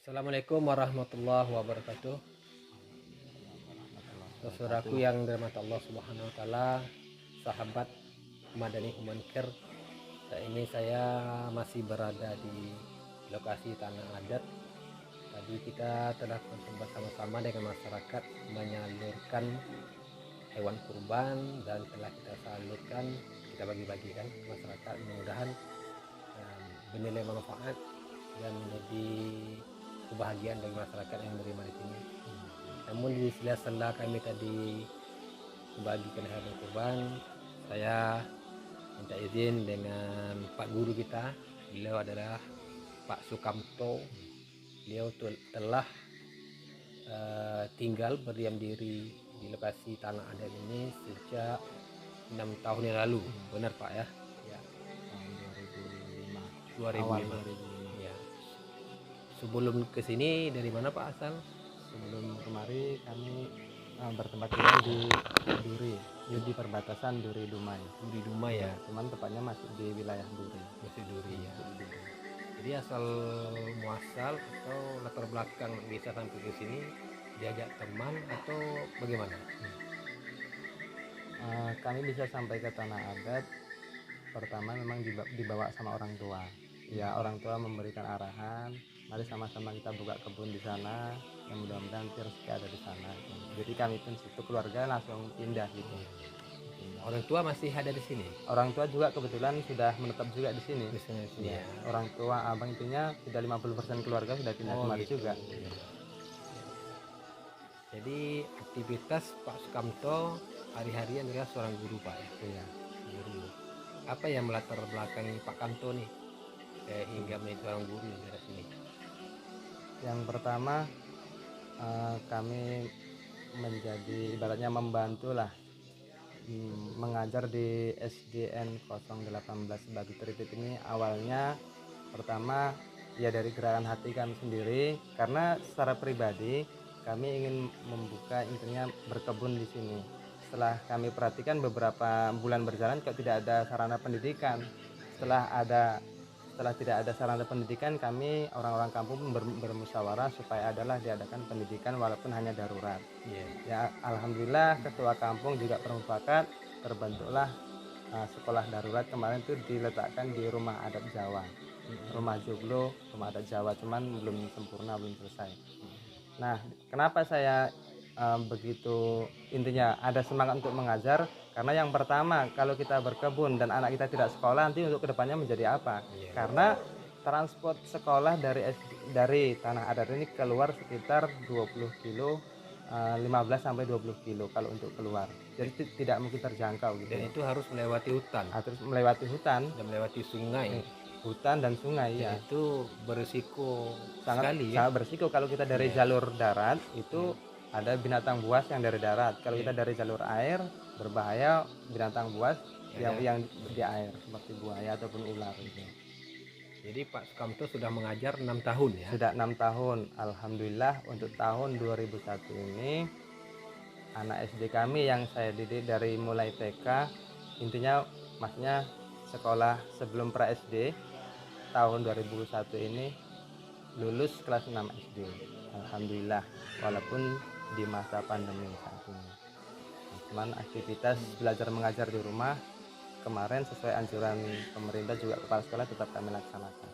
Assalamualaikum warahmatullahi wabarakatuh. Saudaraku yang dirahmati Allah Subhanahu wa taala, sahabat Madani Human Care. Saat ini saya masih berada di lokasi tanah adat. Tadi kita telah bersama-sama dengan masyarakat menyalurkan hewan kurban dan telah kita salurkan, kita bagi-bagikan ke masyarakat. Mudah-mudahan bernilai manfaat dan menjadi kebahagiaan bagi masyarakat yang menerima di sini. Namun di sela-sela kami tadi membagikan hewan kurban, saya minta izin dengan Pak Guru kita. Beliau adalah Pak Sukamto. Beliau telah tinggal berdiam diri di lokasi tanah adat ini sejak 6 tahun yang lalu. Benar Pak ya? Ya. Tahun 2005. 2005. Awal 2005. Ya. Sebelum ke sini dari mana Pak asal? Sebelum kemari kami bertempat tinggal di Duri, di perbatasan Duri Dumai. Duri Dumai ya. Cuman tepatnya masih di wilayah Duri. Masih Duri ya. Jadi asal muasal atau latar belakang bisa sampai ke sini diajak teman atau bagaimana? Kami bisa sampai ke tanah adat pertama memang dibawa sama orang tua. Ya, orang tua memberikan arahan, mari sama-sama kita buka kebun di sana, yang mudah-mudahan rezeki ada di sana. Jadi kami pun situ keluarga langsung pindah gitu. Orang tua masih ada di sini? Orang tua juga kebetulan sudah menetap juga di sini. Di sini Ya, orang tua abang intinya sudah 50% keluarga sudah pindah kemari gitu. juga. Jadi aktivitas Pak Sukamto hari-hari adalah seorang guru Pak ya? Iya. Guru. Apa yang melatar belakangi Pak Kamto nih hingga menjadi seorang guru di daerah sini? Yang pertama kami menjadi ibaratnya membantu lah mengajar di SDN 018 Batu Tritip ini. Awalnya pertama ya dari gerakan hati kami sendiri, karena secara pribadi kami ingin membuka intinya berkebun di sini. Setelah kami perhatikan beberapa bulan berjalan kok tidak ada sarana pendidikan. Setelah tidak ada sarana pendidikan, kami orang-orang kampung bermusyawarah supaya diadakan pendidikan walaupun hanya darurat. Ya, alhamdulillah ketua kampung juga bermufakat, terbentuklah sekolah darurat. Kemarin itu diletakkan di rumah adat Jawa, rumah joglo, rumah adat Jawa, cuman belum sempurna, belum selesai. Nah, kenapa saya begitu intinya ada semangat untuk mengajar? Karena yang pertama, kalau kita berkebun dan anak kita tidak sekolah, nanti untuk kedepannya menjadi apa? Karena transport sekolah dari tanah adat ini keluar sekitar 20 kilo, 15 sampai 20 kilo kalau untuk keluar. Jadi tidak mungkin terjangkau gitu. Dan itu harus melewati hutan. Harus melewati hutan Dan melewati sungai. Hutan dan sungai ya. Itu berisiko sekali sangat berisiko. Kalau kita dari jalur darat itu ada binatang buas yang dari darat. Kalau kita dari jalur air berbahaya binatang buas yang di air seperti buaya ataupun ular gitu. Jadi Pak Sukamto sudah mengajar 6 tahun ya? Sudah 6 tahun. Alhamdulillah untuk tahun 2001 ini anak SD kami yang saya didik dari mulai TK, intinya maksudnya sekolah sebelum pra SD, tahun 2001 ini lulus kelas 6 SD. Alhamdulillah, walaupun di masa pandemi saat ini. Cuman aktivitas belajar mengajar di rumah kemarin sesuai anjuran pemerintah juga kepala sekolah tetap kami laksanakan.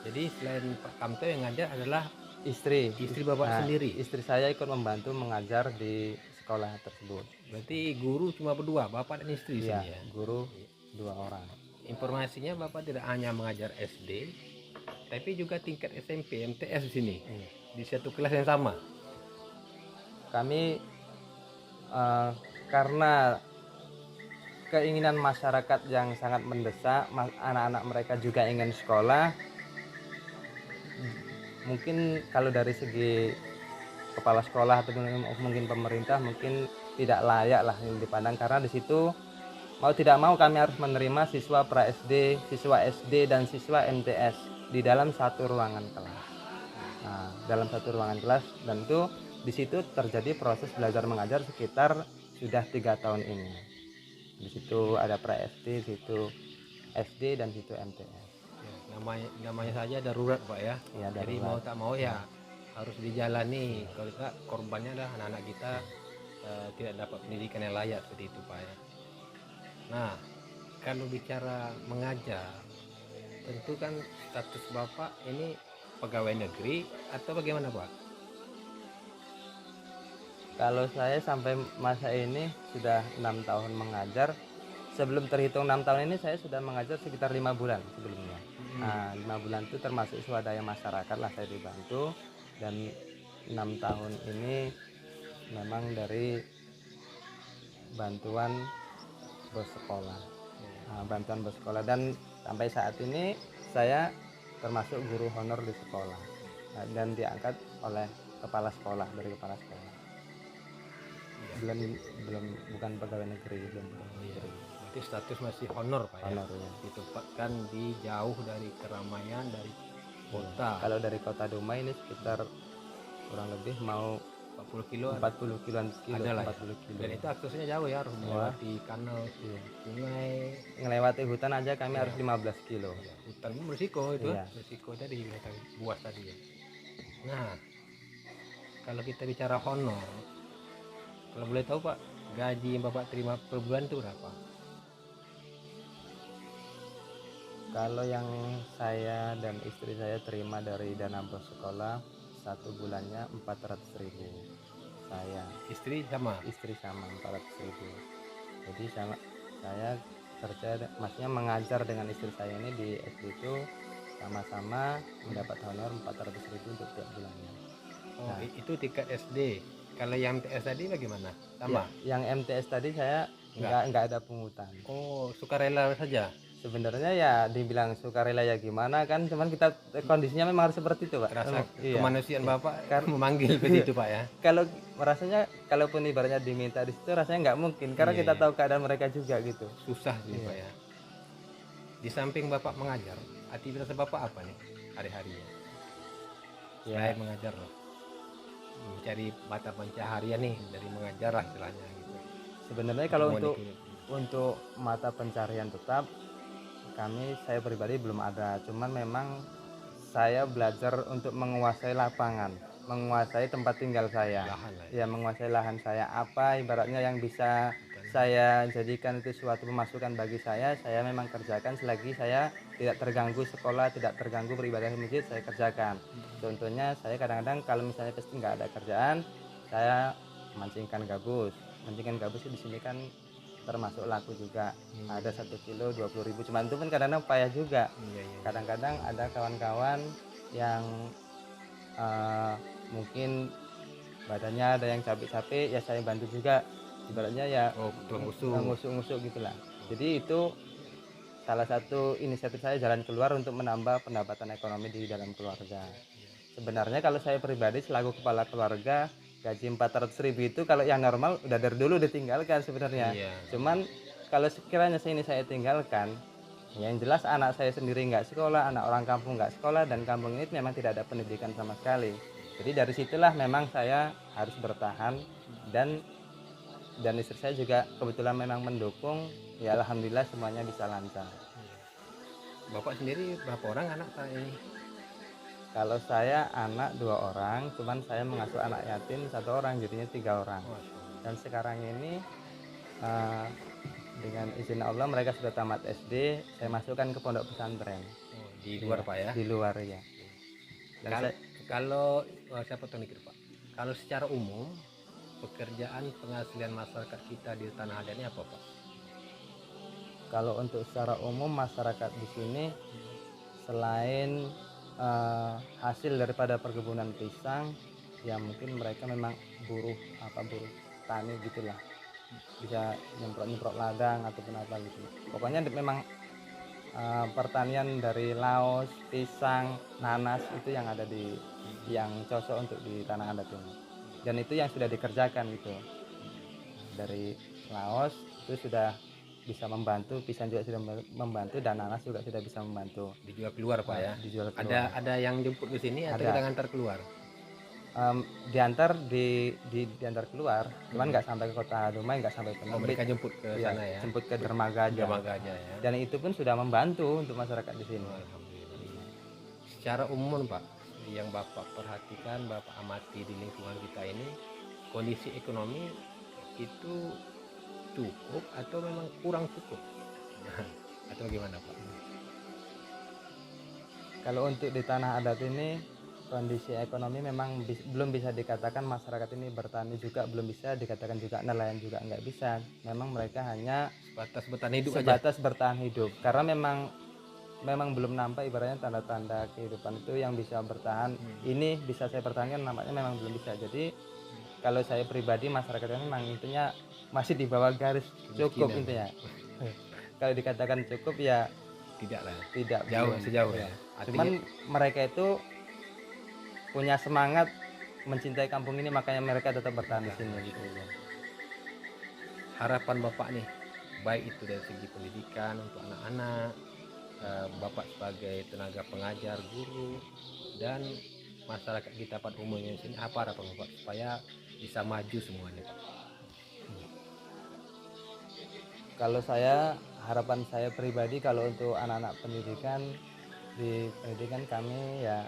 Jadi selain Pak Kamto yang ngajar adalah istri Bapak sendiri? Istri saya ikut membantu mengajar di sekolah tersebut. Berarti guru cuma berdua, Bapak dan istri ya, sini ya? Guru 2 orang. Informasinya Bapak tidak hanya mengajar SD, tapi juga tingkat SMP, MTS di sini, di satu kelas yang sama. Kami karena keinginan masyarakat yang sangat mendesak, anak-anak mereka juga ingin sekolah. Mungkin kalau dari segi kepala sekolah atau mungkin pemerintah mungkin tidak layak lah yang dipandang, karena di situ mau tidak mau kami harus menerima siswa pra SD, siswa SD dan siswa MTS di dalam satu ruangan kelas. Nah, dalam satu ruangan kelas, dan itu di situ terjadi proses belajar mengajar sekitar sudah 3 tahun ini. Di situ ada pra SD, di situ SD dan di situ MTS. namanya saja darurat Pak ya. Ya, Jadi darurat. mau tak mau ya harus dijalani. Kalau tidak korbannya adalah anak-anak kita tidak dapat pendidikan yang layak seperti itu Pak ya. Nah, kalau bicara mengajar, tentu kan status Bapak ini pegawai negeri atau bagaimana Pak? Kalau saya sampai masa ini sudah 6 tahun mengajar. Sebelum terhitung 6 tahun ini saya sudah mengajar sekitar 5 bulan sebelumnya. Nah, 5 bulan itu termasuk swadaya masyarakat lah saya dibantu, dan 6 tahun ini memang dari bantuan bos sekolah. Bantuan bos sekolah, dan sampai saat ini saya termasuk guru honor di sekolah. Dan diangkat oleh kepala sekolah, dari kepala sekolah. Belum bukan pegawai negeri, belum pegawai negeri. Berarti status masih honor Pak ya. Honor, ya. Ditempatkan di jauh dari keramaian, dari kota. Kalau dari kota Dumai ini sekitar kurang lebih mau 40 kilo 40 kiloan ada lah ya. 40 kilo. Dan itu aksesnya jauh ya, harus melewati kanal, sungai, Ngelewati hutan aja kami harus 15 kilo. hutan pun berisiko itu. Iya. Berisiko tadi buas tadi ya. Nah, kalau kita bicara honor, kalau boleh tahu Pak, gaji yang Bapak terima per bulan itu berapa? Kalau yang saya dan istri saya terima dari dana bos sekolah, satu bulannya 400.000. Istri sama? Istri sama 400.000. Jadi saya kerja, maksudnya mengajar dengan istri saya ini di SD itu sama-sama mendapat honor 400.000 untuk tiap bulannya. Oh, itu tingkat SD. Kalau yang MTS tadi bagaimana? Sama? Ya, yang MTS tadi saya nggak ada pungutan. Oh, sukarela saja? Sebenarnya ya dibilang sukarela ya gimana kan, cuman kita kondisinya memang harus seperti itu Pak. Rasa Iya. kemanusiaan Bapak memanggil seperti itu Pak ya? Kalau rasanya, kalaupun ibaratnya diminta di situ, rasanya nggak mungkin karena kita tahu keadaan mereka juga gitu. Susah sih Pak ya. Di samping Bapak mengajar, aktivitas Bapak apa nih hari-harinya? Selain mengajar loh, mencari mata pencaharian nih dari mengajar lah istilahnya gitu. Sebenarnya kalau untuk mata pencarian tetap, saya pribadi belum ada, cuman memang saya belajar untuk menguasai lapangan, menguasai tempat tinggal saya, menguasai lahan saya. Apa ibaratnya yang bisa saya jadikan itu suatu pemasukan bagi saya memang kerjakan selagi saya tidak terganggu sekolah, tidak terganggu beribadah di masjid, saya kerjakan. Contohnya saya kadang-kadang kalau misalnya pasti nggak ada kerjaan, saya mancingkan gabus. Mancingkan gabus di sini kan termasuk laku juga. Ada 1 kilo 20.000, cuman itu pun kadang-kadang payah juga. Kadang-kadang ada kawan-kawan yang mungkin badannya ada yang capek-capek, ya saya bantu juga, ibaratnya ya ngusuk-ngusuk gitulah. Jadi itu salah satu inisiatif saya, jalan keluar untuk menambah pendapatan ekonomi di dalam keluarga. Sebenarnya kalau saya pribadi selaku kepala keluarga, gaji 400.000 itu kalau yang normal udah dari dulu ditinggalkan sebenarnya. Cuman kalau sekiranya saya tinggalkan, yang jelas anak saya sendiri nggak sekolah, anak orang kampung nggak sekolah, dan kampung ini memang tidak ada pendidikan sama sekali. Jadi dari situlah memang saya harus bertahan, dan istri saya juga kebetulan memang mendukung. Ya alhamdulillah semuanya bisa lancar. Bapak sendiri berapa orang anak ini? Kalau saya anak 2 orang, cuman saya mengasuh anak yatim 1 orang, jadinya 3 orang. Dan sekarang ini dengan izin Allah mereka sudah tamat SD, saya masukkan ke pondok pesantren. Di luar Pak ya? Di luar ya. Dan kalau saya potong dikit Pak, kalau secara umum pekerjaan penghasilan masyarakat kita di Tanah Adat ini apa Pak? Kalau untuk secara umum masyarakat di sini selain hasil daripada perkebunan pisang, ya mungkin mereka memang buruh tani gitulah, bisa nyemprot ladang ataupun apa gitu. Pokoknya memang pertanian dari laos, pisang, nanas itu yang ada yang cocok untuk di Tanah Adat ini. Dan itu yang sudah dikerjakan gitu. Dari laos itu sudah bisa membantu, pisang juga sudah membantu, dan nanas juga sudah bisa membantu. Dijual keluar Pak ya? Dijual keluar. Ada yang jemput di sini atau kita ngantar keluar? Diantar keluar, cuman nggak sampai ke kota Dumai, nggak sampai penerbit. Mereka jemput ke sana ya? Jemput ke dermaga aja. Dermaga aja ya. Dan itu pun sudah membantu untuk masyarakat di sini. Alhamdulillah. secara umum Pak, yang Bapak perhatikan, Bapak amati di lingkungan kita ini, kondisi ekonomi itu cukup atau memang kurang cukup? Atau gimana Pak? Kalau untuk di tanah adat ini kondisi ekonomi memang belum bisa dikatakan masyarakat ini bertani juga belum bisa dikatakan, juga nelayan juga nggak bisa. Memang mereka hanya Sebatas bertahan hidup aja. sebatas bertahan hidup karena memang belum nampak ibaratnya tanda-tanda kehidupan itu yang bisa bertahan. Ini bisa saya pertahankan, nampaknya memang belum bisa. Jadi kalau saya pribadi, masyarakat ini memang intinya masih di bawah garis cukup Kemiskinan. intinya. Kalau dikatakan cukup ya Tidak lah, tidak, jauh belum. sejauh Ya. ya. Cuman mereka itu punya semangat mencintai kampung ini, makanya mereka tetap bertahan di sini gitu. Harapan Bapak nih, baik itu dari segi pendidikan untuk anak-anak, Bapak sebagai tenaga pengajar, guru, dan masyarakat kita pada umumnya di sini, apa harapan Bapak supaya bisa maju semuanya Pak? Kalau harapan saya pribadi, kalau untuk anak-anak pendidikan, di pendidikan kami ya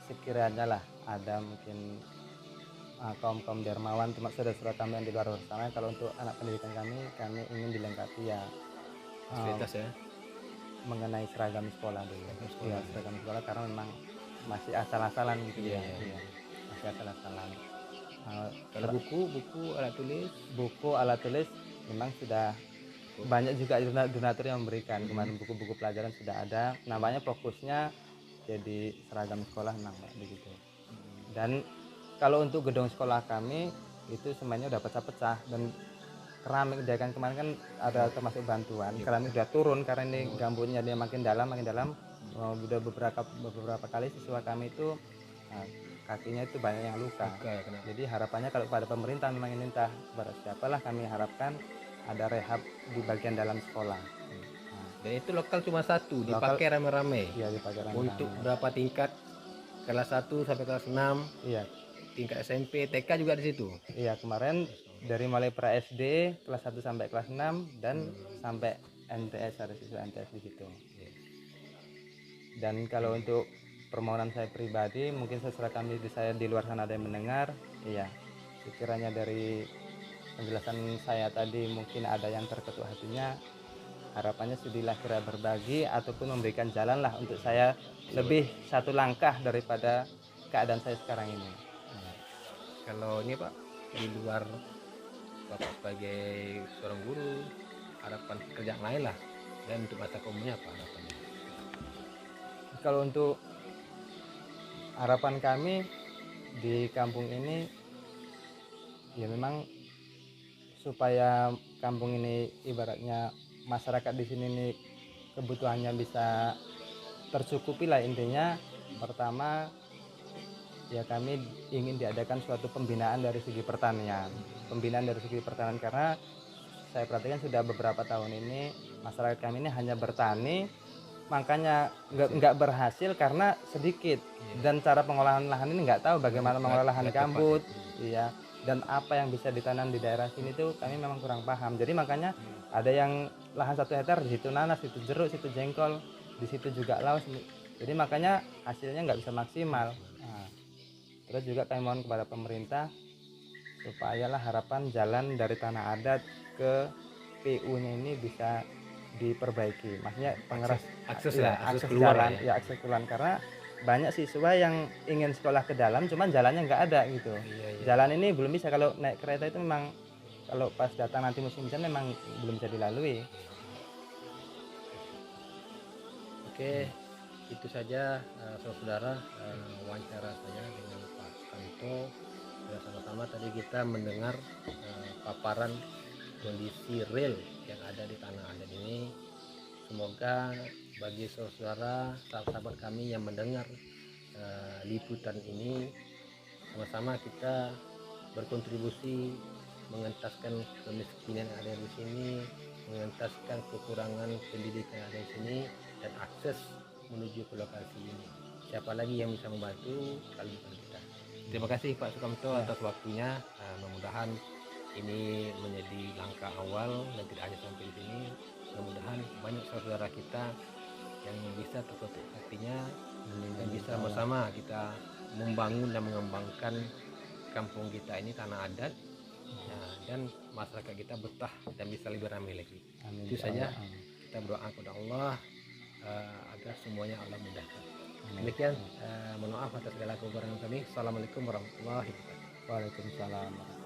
sekiranya lah ada mungkin kaum dermawan, termasuk saudara-saudara kami yang di luar sana, kalau untuk anak pendidikan kami ingin dilengkapi ya Fasilitas ya. mengenai seragam sekolah dulu. Ya, seragam sekolah karena memang masih asal-asalan gitu ya. Masih asal-asalan. Kalau buku alat tulis memang sudah banyak juga donatur yang memberikan. Kemarin buku-buku pelajaran sudah ada. Namanya fokusnya jadi seragam sekolah memang begitu. Dan kalau untuk gedung sekolah kami itu semuanya udah pecah-pecah, dan keramik dia kan kemarin kan ada termasuk bantuan, keramik udah turun karena ini gambutnya dia makin dalam. Udah beberapa kali siswa kami itu kakinya itu banyak yang luka. Jadi harapannya kalau pada pemerintah memang ini, entah kepada siapalah, kami harapkan ada rehab di bagian dalam sekolah. Dan itu lokal cuma satu, dipakai rame-rame. Iya, dipakai rame-rame. Untuk berapa tingkat? Kelas 1 sampai kelas 6. Iya. Tingkat SMP, TK juga di situ. Iya, kemarin dari mulai pra SD kelas 1 sampai kelas 6 dan sampai MTS, ada siswa MTS di situ. Dan kalau untuk permohonan saya pribadi, mungkin sesuatu kami saya di luar sana ada yang mendengar, iya, sekiranya dari penjelasan saya tadi mungkin ada yang terketuk hatinya, harapannya sudilah kira berbagi ataupun memberikan jalan lah untuk saya lebih satu langkah daripada keadaan saya sekarang ini. Kalau ini Pak, di luar Bapak sebagai seorang guru, harapan pekerjaan lain lah, dan untuk masa umumnya apa harapannya? Kalau untuk harapan kami di kampung ini ya memang supaya kampung ini ibaratnya masyarakat di sini nih kebutuhannya bisa tercukupi lah intinya. Pertama ya kami ingin diadakan suatu pembinaan dari segi pertanian, karena saya perhatikan sudah beberapa tahun ini masyarakat kami ini hanya bertani, makanya nggak berhasil karena sedikit, dan cara pengolahan lahan ini nggak tahu bagaimana mengolah lahan gambut, iya, dan apa yang bisa ditanam di daerah sini tuh kami memang kurang paham. Jadi makanya ada yang lahan 1 hektar, di situ nanas, situ jeruk, situ jengkol, di situ juga laos. Jadi makanya hasilnya nggak bisa maksimal. Nah, terus juga kami mohon kepada pemerintah supaya lah harapan jalan dari tanah adat ke PU-nya ini bisa diperbaiki. Maksudnya akses keluar jalan, ya akses keluar, karena banyak siswa yang ingin sekolah ke dalam, cuman jalannya nggak ada gitu. Jalan ini belum bisa, kalau naik kereta itu memang kalau pas datang nanti musim hujan memang belum bisa dilalui. Oke, itu saja saudara wawancara saya dengan Pak Sukamto. Dan sama-sama tadi kita mendengar paparan kondisi real yang ada di tanah adat ini. Semoga bagi saudara sahabat kami yang mendengar liputan ini, sama-sama kita berkontribusi mengentaskan kemiskinan yang ada di sini, mengentaskan kekurangan pendidikan yang ada di sini, dan akses menuju ke lokasi ini. Siapa lagi yang bisa membantu kalau bukan kita. Terima kasih Pak Sukamto atas waktunya. Mudah-mudahan ini menjadi langkah awal dan tidak hanya sampai di sini. Mudah-mudahan banyak saudara kita yang bisa terketuk hatinya Amin, dan amin, bisa ya Allah. bersama kita membangun dan mengembangkan kampung kita ini tanah adat, dan masyarakat kita betah dan bisa lebih ramai lagi. Amin, Itu ya saja, Allah. Amin. kita berdoa kepada Allah agar semuanya Allah mudahkan. Amin. Demikian, mohon maaf atas segala kekurangan kami. Assalamualaikum warahmatullahi wabarakatuh. Waalaikumsalam.